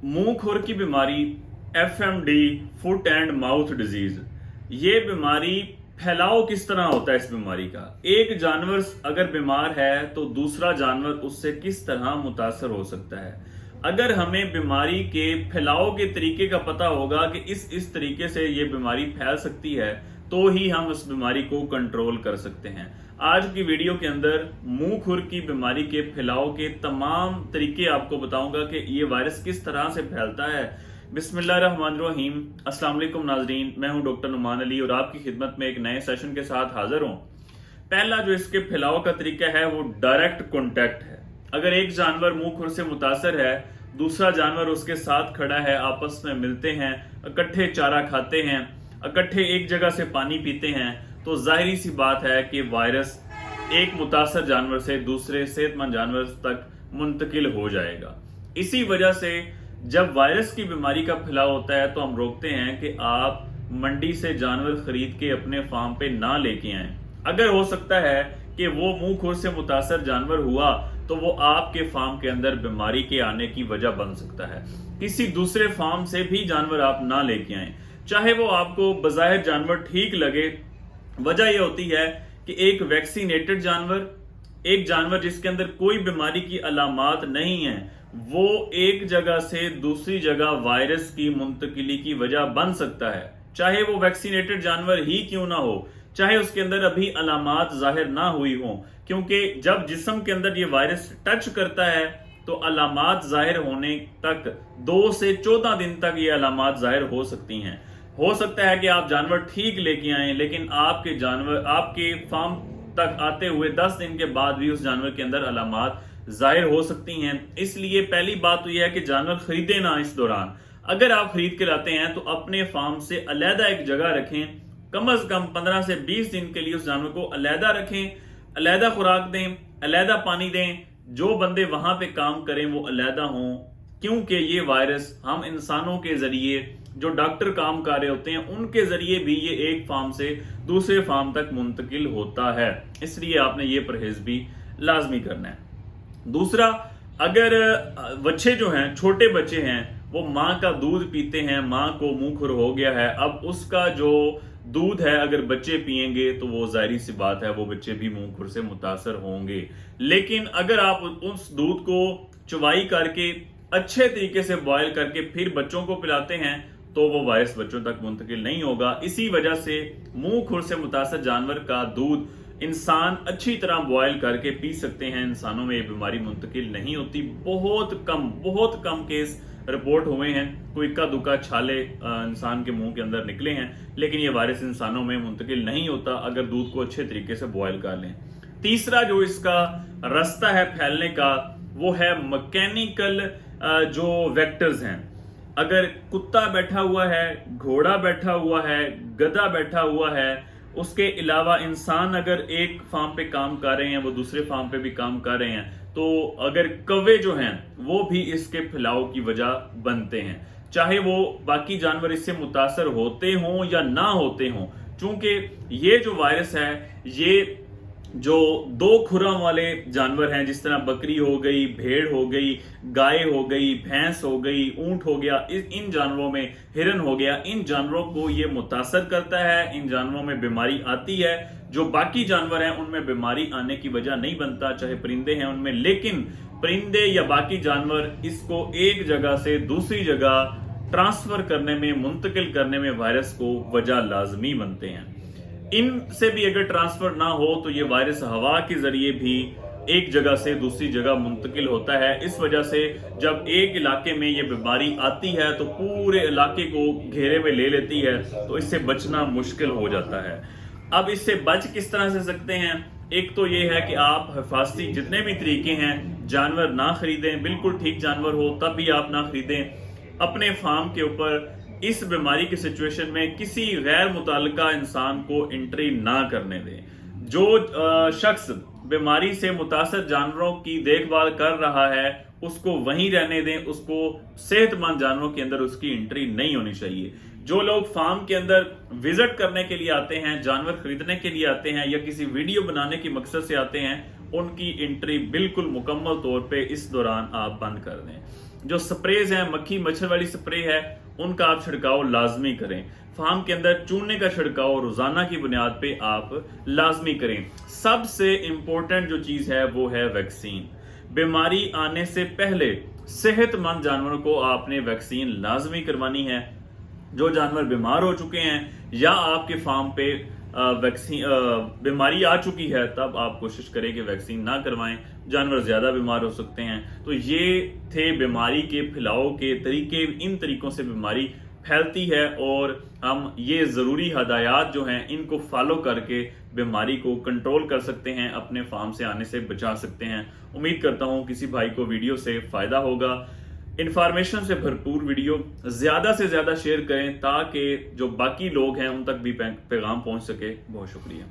मुंह खुर की बीमारी, FMD, foot and mouth disease, ये बीमारी फैलाव किस तरह होता है इस बीमारी का। एक जानवर अगर बीमार है तो दूसरा जानवर उससे किस तरह मुतासर हो सकता है। अगर हमें बीमारी के फैलाव के तरीके का पता होगा कि इस तरीके से ये बीमारी फैल सकती है तो ही हम उस बीमारी को कंट्रोल कर सकते हैं। आज की वीडियो के अंदर मुंह खुर की बीमारी के फैलाव के तमाम तरीके आपको बताऊंगा कि ये वायरस किस तरह से फैलता है। बिस्मिल्लाहिर्रहमानिर्रहीम। अस्सलाम वालेकुम नाजरीन, मैं हूं डॉक्टर नुमान अली और आपकी खिदमत में एक नए सेशन के साथ हाजिर हूं। पहला जो इसके फैलाव का तरीका है वो डायरेक्ट कॉन्टैक्ट है। अगर एक जानवर मुंह खुर से मुतासर है, दूसरा जानवर उसके साथ खड़ा है, आपस में मिलते हैं, इकट्ठे चारा खाते हैं, इकट्ठे एक जगह से पानी पीते हैं, तो जाहिर सी बात है कि वायरस एक मुतासर जानवर से दूसरे सेहतमंद जानवर तक मुंतकिल हो जाएगा। इसी वजह से जब वायरस की बीमारी का फैलाव होता है तो हम रोकते हैं कि आप मंडी से जानवर खरीद के अपने फार्म पे ना लेके आएं। अगर हो सकता है कि वो मुंह खुर से मुतासर जानवर हुआ तो वो आपके फार्म के अंदर बीमारी के आने की वजह बन सकता है। किसी दूसरे फार्म से भी जानवर आप ना लेके आएं, चाहे वो आपको बज़ाहिर जानवर ठीक लगे। वजह यह होती है कि एक वैक्सीनेटेड जानवर, एक जानवर जिसके अंदर कोई बीमारी की अलामात नहीं है, वो एक जगह से दूसरी जगह वायरस की मुंतकिली की वजह बन सकता है। चाहे वो वैक्सीनेटेड जानवर ही क्यों ना हो, चाहे उसके अंदर अभी अलामात जाहिर ना हुई हो, क्योंकि जब जिस्म के अंदर ये वायरस टच करता है तो अलामात जाहिर होने तक 2 से 14 दिन तक ये अलामात जाहिर हो सकती हैं। हो सकता है कि आप जानवर ठीक लेके आए लेकिन आपके जानवर आपके फार्म तक आते हुए 10 दिन के बाद भी उस जानवर के अंदर अलामात जाहिर हो सकती हैं। इसलिए पहली बात तो यह है कि जानवर खरीदे ना इस दौरान। अगर आप खरीद के लाते हैं तो अपने फार्म से अलहदा एक जगह रखें, कम से कम 15 से 20 दिन के लिए उस जानवर को अलहदा रखें, अलहदा खुराक दें, अलहदा पानी दें। जो बंदे वहां पे काम करें वो अलहदा हों, क्योंकि ये वायरस हम इंसानों के जरिए, जो डॉक्टर काम कर रहे होते हैं उनके जरिए भी ये एक फार्म से दूसरे फार्म तक मुंतकिल होता है। इसलिए आपने ये परहेज भी लाजमी करना है। दूसरा, अगर बच्चे जो हैं, छोटे बच्चे हैं, वो माँ का दूध पीते हैं, माँ को मुंह खुर हो गया है, अब उसका जो दूध है अगर बच्चे पिएंगे तो वो जाहिर सी बात है वो बच्चे भी मुंह खुर से मुतासर होंगे। लेकिन अगर आप उस दूध को चुवाई करके अच्छे तरीके से बॉयल करके फिर बच्चों को पिलाते हैं तो वो वायरस बच्चों तक मुंतकिल नहीं होगा। इसी वजह से मुंह खुर से मुतासर जानवर का दूध इंसान अच्छी तरह बॉयल करके पी सकते हैं। इंसानों में ये बीमारी मुंतकिल नहीं होती। बहुत कम केस रिपोर्ट हुए हैं, कोई इक्का दुक्का छाले इंसान के मुंह के अंदर निकले हैं, लेकिन ये वायरस इंसानों में मुंतकिल नहीं होता अगर दूध को अच्छे तरीके से बॉयल कर लें। तीसरा जो इसका रास्ता है फैलने का वो है मैकेनिकल जो वेक्टर्स हैं। अगर कुत्ता बैठा हुआ है, घोड़ा बैठा हुआ है, गधा बैठा हुआ है, उसके अलावा इंसान अगर एक फार्म पे काम कर रहे हैं, वो दूसरे फार्म पे भी काम कर रहे हैं, तो अगर कौवे जो हैं वो भी इसके फैलाव की वजह बनते हैं, चाहे वो बाकी जानवर इससे मुतासर होते हों या ना होते हों। चूंकि ये जो वायरस है, ये जो 2 खुरों वाले जानवर हैं, जिस तरह बकरी हो गई, भेड़ हो गई, गाय हो गई, भैंस हो गई, ऊंट हो गया, इन जानवरों में हिरन हो गया, इन जानवरों को ये मुतासर करता है, इन जानवरों में बीमारी आती है। जो बाकी जानवर हैं उनमें बीमारी आने की वजह नहीं बनता, चाहे परिंदे हैं उनमें, लेकिन परिंदे या बाकी जानवर इसको एक जगह से दूसरी जगह ट्रांसफर करने में, मुंतकिल करने में वायरस को वजह लाजमी बनते हैं। इनसे भी अगर ट्रांसफर ना हो तो ये वायरस हवा के जरिए भी एक जगह से दूसरी जगह मुंतकिल होता है। इस वजह से जब एक इलाके में ये बीमारी आती है तो पूरे इलाके को घेरे में ले लेती है, तो इससे बचना मुश्किल हो जाता है। अब इससे बच किस तरह से सकते हैं? एक तो ये है कि आप हिफाजती जितने भी तरीके हैं, जानवर ना खरीदें, बिल्कुल ठीक जानवर हो तब भी आप ना खरीदें। अपने फार्म के ऊपर इस बीमारी की सिचुएशन में किसी गैर मुताल्लिका इंसान को एंट्री ना करने दें। जो शख्स बीमारी से मुतासर जानवरों की देखभाल कर रहा है उसको वहीं रहने दें, उसको सेहतमंद जानवरों के अंदर उसकी एंट्री नहीं होनी चाहिए। जो लोग फार्म के अंदर विजिट करने के लिए आते हैं, जानवर खरीदने के लिए आते हैं या किसी वीडियो बनाने के मकसद से आते हैं, उनकी एंट्री बिल्कुल मुकम्मल तौर पे इस दौरान आप बंद कर दें। جو سپریز ہیں مکھی مچھر والی سپرے ہے ان کا آپ چھڑکاؤ لازمی کریں. فارم کے اندر چونے کا چھڑکاؤ روزانہ کی بنیاد پہ آپ لازمی کریں. سب سے امپورٹنٹ جو چیز ہے وہ ہے ویکسین. بیماری آنے سے پہلے صحت مند جانوروں کو آپ نے ویکسین لازمی کروانی ہے. جو جانور بیمار ہو چکے ہیں یا آپ کے فارم پہ ویکسین بیماری آ چکی ہے تب آپ کوشش کریں کہ ویکسین نہ کروائیں. جانور زیادہ بیمار ہو سکتے ہیں. تو یہ تھے بیماری کے پھیلاؤ کے طریقے. ان طریقوں سے بیماری پھیلتی ہے اور ہم یہ ضروری ہدایات جو ہیں ان کو فالو کر کے بیماری کو کنٹرول کر سکتے ہیں, اپنے فارم سے آنے سے بچا سکتے ہیں. امید کرتا ہوں کسی بھائی کو ویڈیو سے فائدہ ہوگا. انفارمیشن سے بھرپور ویڈیو زیادہ سے زیادہ شیئر کریں تاکہ جو باقی لوگ ہیں ان تک بھی پیغام پہنچ سکے. بہت شکریہ.